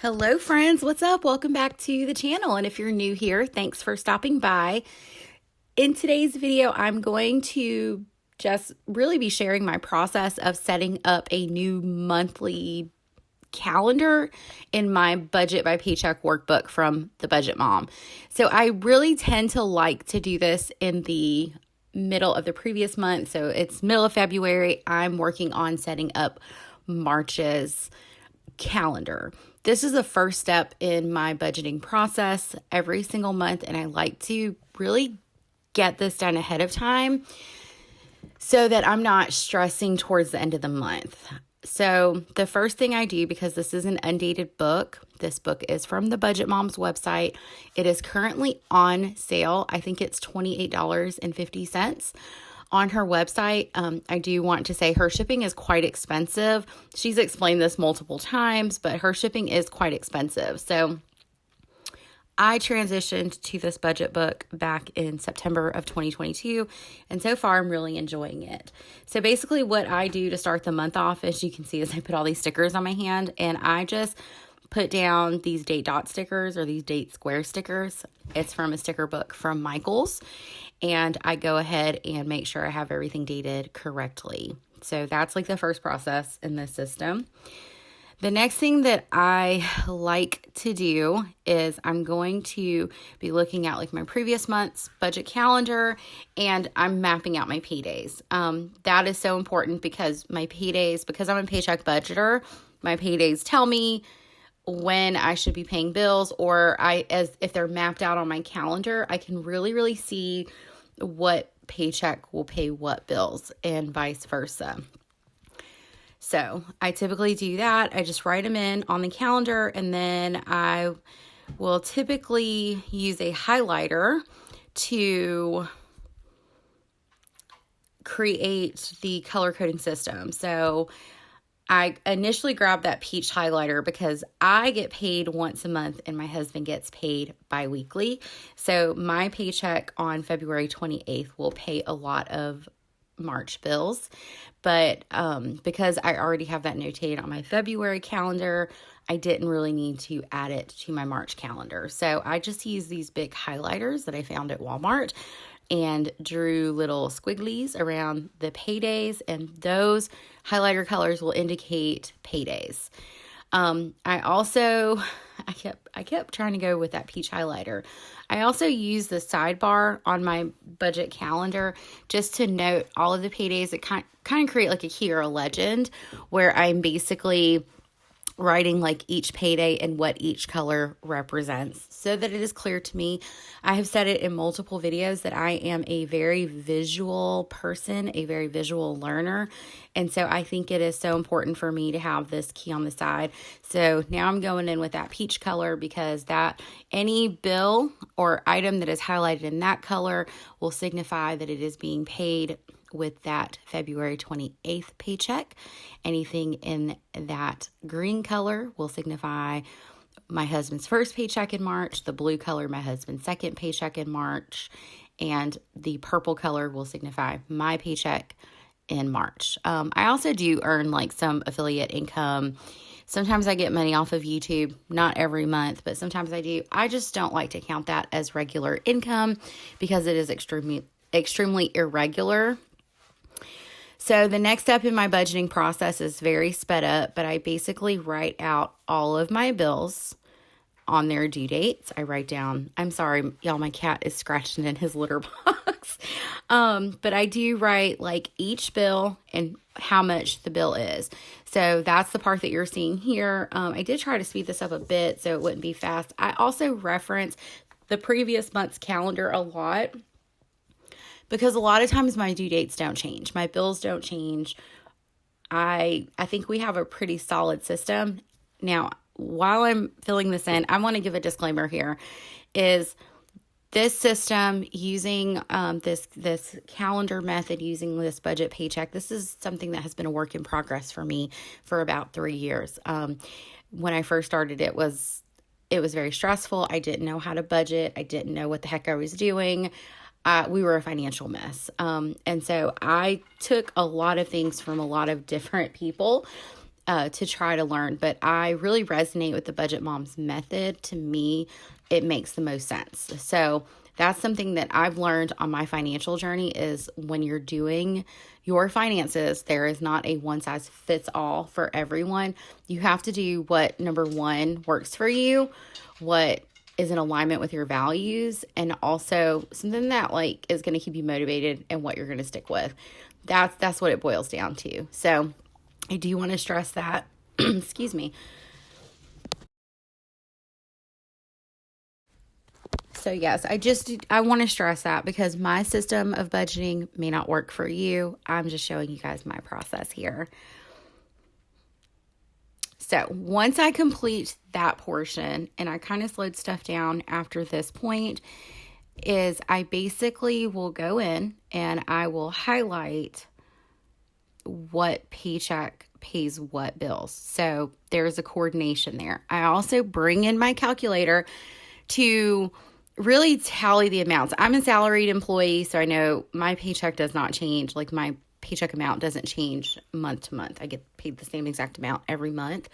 Hello friends, what's up? Welcome back to the channel. And if you're new here, thanks for stopping by. In today's video, I'm going to just really be sharing my process of setting up a new monthly calendar in my Budget by Paycheck workbook from the Budget Mom. So I really tend to like to do this in the middle of the previous month. So it's middle of February. I'm working on setting up March's calendar. This is the first step in my budgeting process every single month, and I like to really get this done ahead of time so that I'm not stressing towards the end of the month. So the first thing I do, because this is an undated book, this book is from the Budget Mom's website. It is currently on sale. I think it's $28.50 on her website. I do want to say her shipping is quite expensive. She's explained this multiple times, but her shipping is quite expensive. So I transitioned to this budget book back in September of 2022, and so far I'm really enjoying it. So basically what I do to start the month off, as you can see, is I put all these stickers on my hand, and I just put down these date dot stickers or these date square stickers. It's from a sticker book from Michael's, and I go ahead and make sure I have everything dated correctly. So that's like the first process in this system. The next thing that I like to do is I'm going to be looking at like my previous month's budget calendar, and I'm mapping out my paydays. That is so important because my paydays, because I'm a paycheck budgeter, my paydays tell me when I should be paying bills, or if they're mapped out on my calendar, I can really see what paycheck will pay what bills and vice versa. So I typically do that. I just write them in on the calendar, and then I will typically use a highlighter to create the color coding system. So I initially grabbed that peach highlighter because I get paid once a month and my husband gets paid bi-weekly. So my paycheck on February 28th will pay a lot of March bills. But because I already have that notated on my February calendar, I didn't really need to add it to my March calendar. So I just use these big highlighters that I found at Walmart and drew little squigglies around the paydays, and those highlighter colors will indicate paydays. I kept trying to go with that peach highlighter. I also use the sidebar on my budget calendar just to note all of the paydays that kind of create like a key or a legend, where I'm basically writing like each payday and what each color represents so that it is clear to me. I have said it in multiple videos that I am a very visual person, a very visual learner. And so I think it is so important for me to have this key on the side. So now I'm going in with that peach color because that any bill or item that is highlighted in that color will signify that it is being paid with that February 28th paycheck. Anything in that green color will signify my husband's first paycheck in March, the blue color, my husband's second paycheck in March, and the purple color will signify my paycheck in March. I also do earn like some affiliate income. Sometimes I get money off of YouTube, not every month, but sometimes I do. I just don't like to count that as regular income because it is extremely irregular. So the next step in my budgeting process is very sped up, but I basically write out all of my bills on their due dates. I write down, I'm sorry, y'all, my cat is scratching in his litter box. But I do write like each bill and how much the bill is. So that's the part that you're seeing here. I did try to speed this up a bit so it wouldn't be fast. I also reference the previous month's calendar a lot, because a lot of times my due dates don't change. My bills don't change. I think we have a pretty solid system. Now, while I'm filling this in, I want to give a disclaimer here, is this system using this calendar method, using this budget paycheck, this is something that has been a work in progress for me for about 3 years. When I first started, it was very stressful. I didn't know how to budget. I didn't know what the heck I was doing. We were a financial mess. And so I took a lot of things from a lot of different people to try to learn. But I really resonate with the Budget Moms method. To me, it makes the most sense. So that's something that I've learned on my financial journey is when you're doing your finances, there is not a one size fits all for everyone. You have to do what, number one, works for you, what is in alignment with your values, and also something that like is going to keep you motivated and what you're going to stick with. That's what it boils down to. So I do want to stress that. Excuse me. So yes, I want to stress that because my system of budgeting may not work for you. I'm just showing you guys my process here. So once I complete that portion, and I kind of slowed stuff down after this point, is I basically will go in and I will highlight what paycheck pays what bills. So there's a coordination there. I also bring in my calculator to really tally the amounts. I'm a salaried employee, so I know my paycheck does not change. Like my paycheck amount doesn't change month to month. I get paid the same exact amount every month.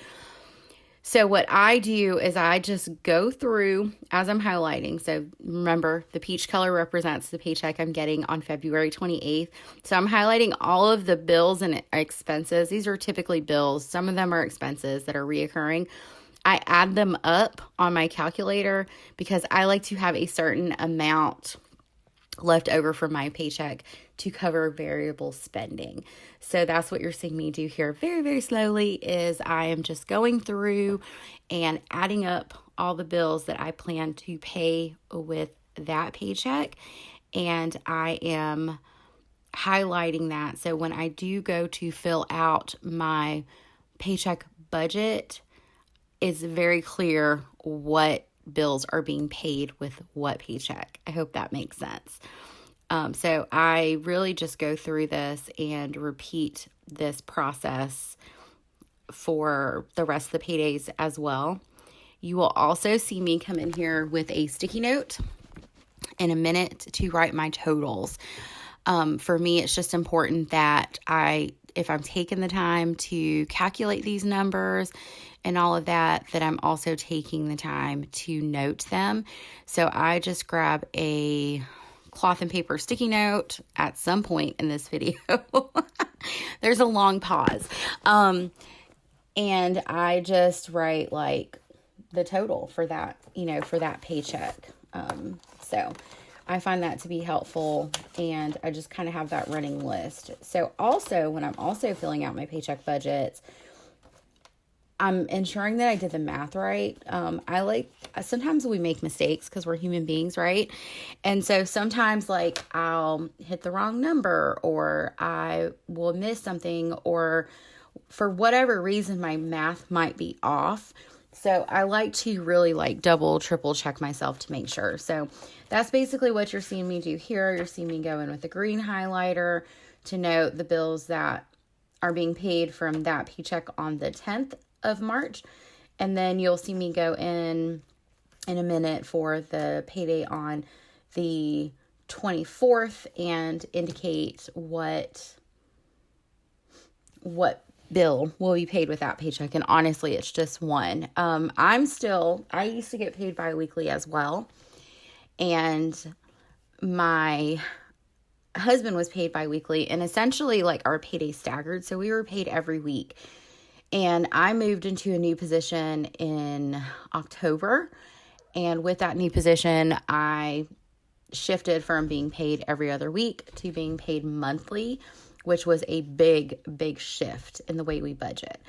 So what I do is I just go through as I'm highlighting. So remember, the peach color represents the paycheck I'm getting on February 28th. So I'm highlighting all of the bills and expenses. These are typically bills. Some of them are expenses that are reoccurring. I add them up on my calculator because I like to have a certain amount left over from my paycheck to cover variable spending. So that's what you're seeing me do here very, very slowly is I am just going through and adding up all the bills that I plan to pay with that paycheck. And I am highlighting that. So when I do go to fill out my paycheck budget, it's very clear what bills are being paid with what paycheck. I hope that makes sense. So I really just go through this and repeat this process for the rest of the paydays as well. You will also see me come in here with a sticky note in a minute to write my totals. For me, it's just important that if I'm taking the time to calculate these numbers and all of that I'm also taking the time to note them. So I just grab a cloth and paper sticky note at some point in this video. There's a long pause. And I just write like the total for that, for that paycheck. So I find that to be helpful, and I just kind of have that running list. So also, when I'm also filling out my paycheck budgets, I'm ensuring that I did the math right. Sometimes we make mistakes because we're human beings, right? And so sometimes like I'll hit the wrong number, or I will miss something, or for whatever reason, my math might be off. So I like to really like double, triple check myself to make sure. So that's basically what you're seeing me do here. You're seeing me go in with the green highlighter to note the bills that are being paid from that paycheck on the 10th of March. And then you'll see me go in a minute for the payday on the 24th and indicate what bill will be paid with that paycheck. And honestly, it's just one. I used to get paid bi-weekly as well. And my husband was paid bi-weekly, and essentially like our payday staggered. So we were paid every week. And I moved into a new position in October. And with that new position, I shifted from being paid every other week to being paid monthly, which was a big, big shift in the way we budget.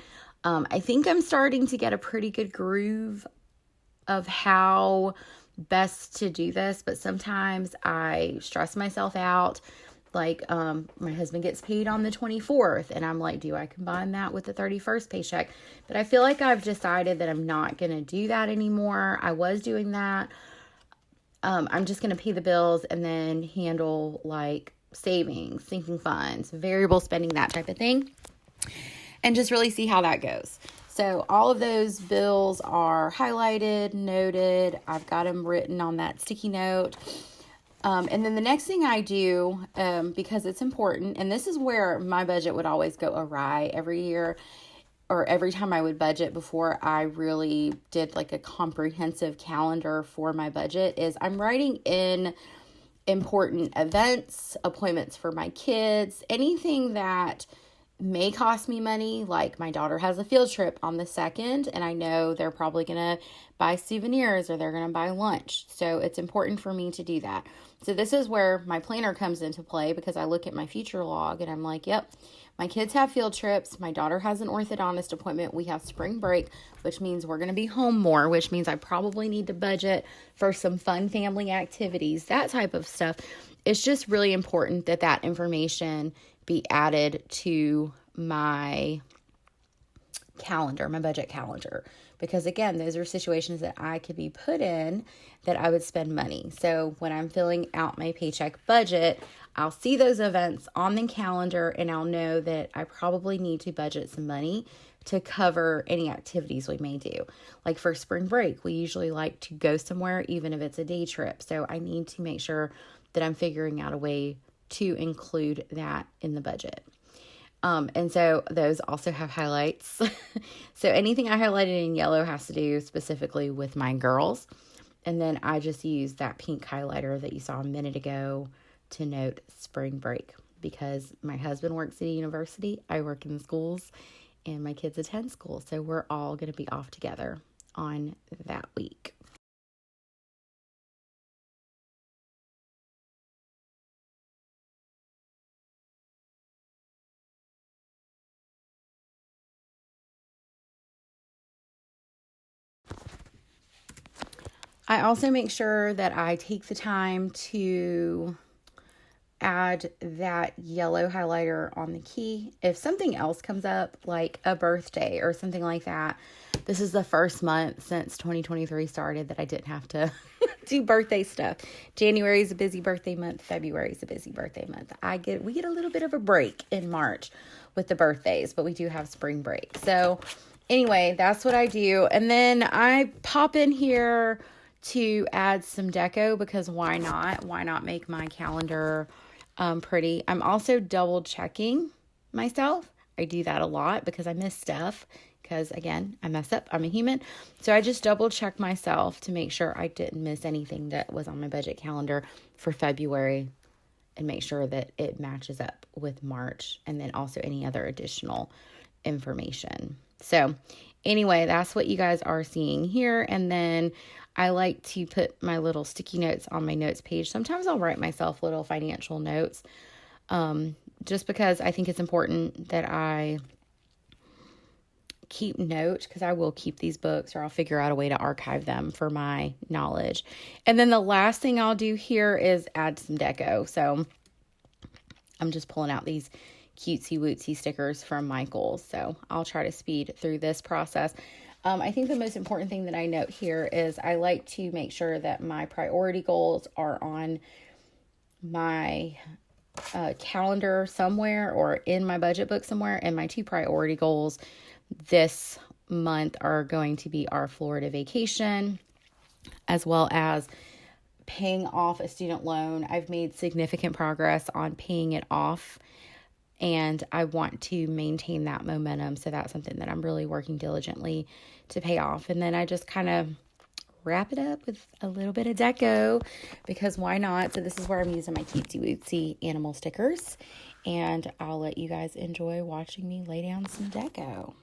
I think I'm starting to get a pretty good groove of how best to do this, but sometimes I stress myself out. Like, my husband gets paid on the 24th, and I'm like, do I combine that with the 31st paycheck? But I feel like I've decided that I'm not going to do that anymore. I was doing that. I'm just going to pay the bills and then handle like savings, sinking funds, variable spending, that type of thing, and just really see how that goes. So all of those bills are highlighted, noted. I've got them written on that sticky note. And then the next thing I do, because it's important, and this is where my budget would always go awry every year, or every time I would budget before I really did like a comprehensive calendar for my budget is I'm writing in important events, appointments for my kids, anything that may cost me money. Like my daughter has a field trip on the 2nd, and I know they're probably going to buy souvenirs or they're going to buy lunch. So it's important for me to do that. So this is where my planner comes into play, because I look at my future log and I'm like, yep, my kids have field trips. My daughter has an orthodontist appointment. We have spring break, which means we're going to be home more, which means I probably need to budget for some fun family activities, that type of stuff. It's just really important that that information be added to my calendar, my budget calendar. Because again, those are situations that I could be put in that I would spend money. So when I'm filling out my paycheck budget, I'll see those events on the calendar and I'll know that I probably need to budget some money to cover any activities we may do. Like for spring break, we usually like to go somewhere, even if it's a day trip. So I need to make sure that I'm figuring out a way to include that in the budget. And so those also have highlights. So anything I highlighted in yellow has to do specifically with my girls. And then I just use that pink highlighter that you saw a minute ago to note spring break, because my husband works at a university, I work in the schools, and my kids attend school. So we're all going to be off together on that week. I also make sure that I take the time to add that yellow highlighter on the key. If something else comes up, like a birthday or something like that, this is the first month since 2023 started that I didn't have to do birthday stuff. January is a busy birthday month. February is a busy birthday month. We get a little bit of a break in March with the birthdays, but we do have spring break. So anyway, that's what I do. And then I pop in here to add some deco, because why not? Why not make my calendar pretty? I'm also double checking myself. I do that a lot because I miss stuff, because again, I mess up. I'm a human. So I just double check myself to make sure I didn't miss anything that was on my budget calendar for February, and make sure that it matches up with March, and then also any other additional information. So anyway, that's what you guys are seeing here. And then I like to put my little sticky notes on my notes page. Sometimes I'll write myself little financial notes, just because I think it's important that I keep note, because I will keep these books, or I'll figure out a way to archive them for my knowledge. And then the last thing I'll do here is add some deco. So I'm just pulling out these cutesy wootsy stickers from Michael's. So I'll try to speed through this process. I think the most important thing that I note here is I like to make sure that my priority goals are on my calendar somewhere, or in my budget book somewhere. And my 2 priority goals this month are going to be our Florida vacation, as well as paying off a student loan. I've made significant progress on paying it off, and I want to maintain that momentum. So that's something that I'm really working diligently to pay off. And then I just kind of wrap it up with a little bit of deco, because why not? So this is where I'm using my cutesy wootsy animal stickers, and I'll let you guys enjoy watching me lay down some deco.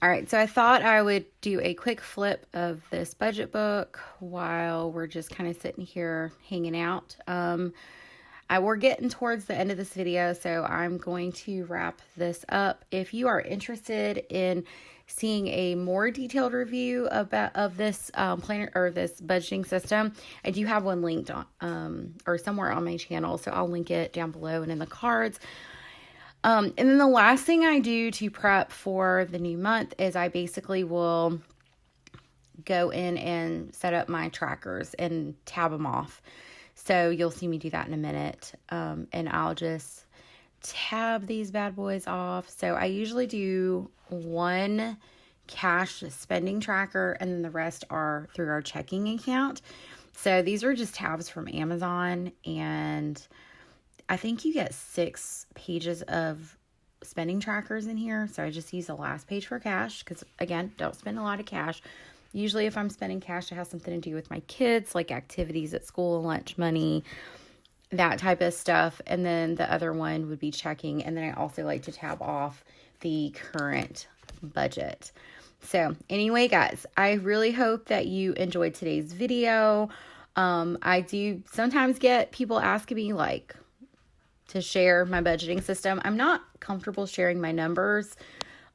All right, so I thought I would do a quick flip of this budget book while we're just kind of sitting here hanging out. We're getting towards the end of this video, so I'm going to wrap this up. If you are interested in seeing a more detailed review of this planner, or this budgeting system, I do have one linked on or somewhere on my channel, so I'll link it down below and in the cards. And then the last thing I do to prep for the new month is I basically will go in and set up my trackers and tab them off. So you'll see me do that in a minute. And I'll just tab these bad boys off. So I usually do one cash spending tracker, and then the rest are through our checking account. So these are just tabs from Amazon, and I think you get 6 pages of spending trackers in here. So I just use the last page for cash because, again, don't spend a lot of cash. Usually if I'm spending cash, it has something to do with my kids, like activities at school, lunch money, that type of stuff. And then the other one would be checking. And then I also like to tab off the current budget. So anyway, guys, I really hope that you enjoyed today's video. I do sometimes get people asking me like to share my budgeting system. I'm not comfortable sharing my numbers,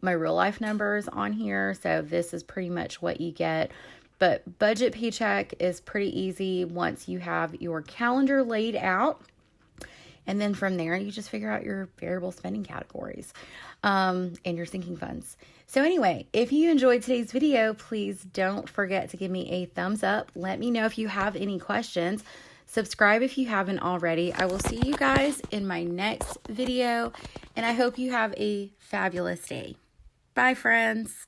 my real life numbers on here. So this is pretty much what you get. But Budget Paycheck is pretty easy once you have your calendar laid out. And then from there, you just figure out your variable spending categories and your sinking funds. So anyway, if you enjoyed today's video, please don't forget to give me a thumbs up. Let me know if you have any questions. Subscribe if you haven't already. I will see you guys in my next video, and I hope you have a fabulous day. Bye, friends.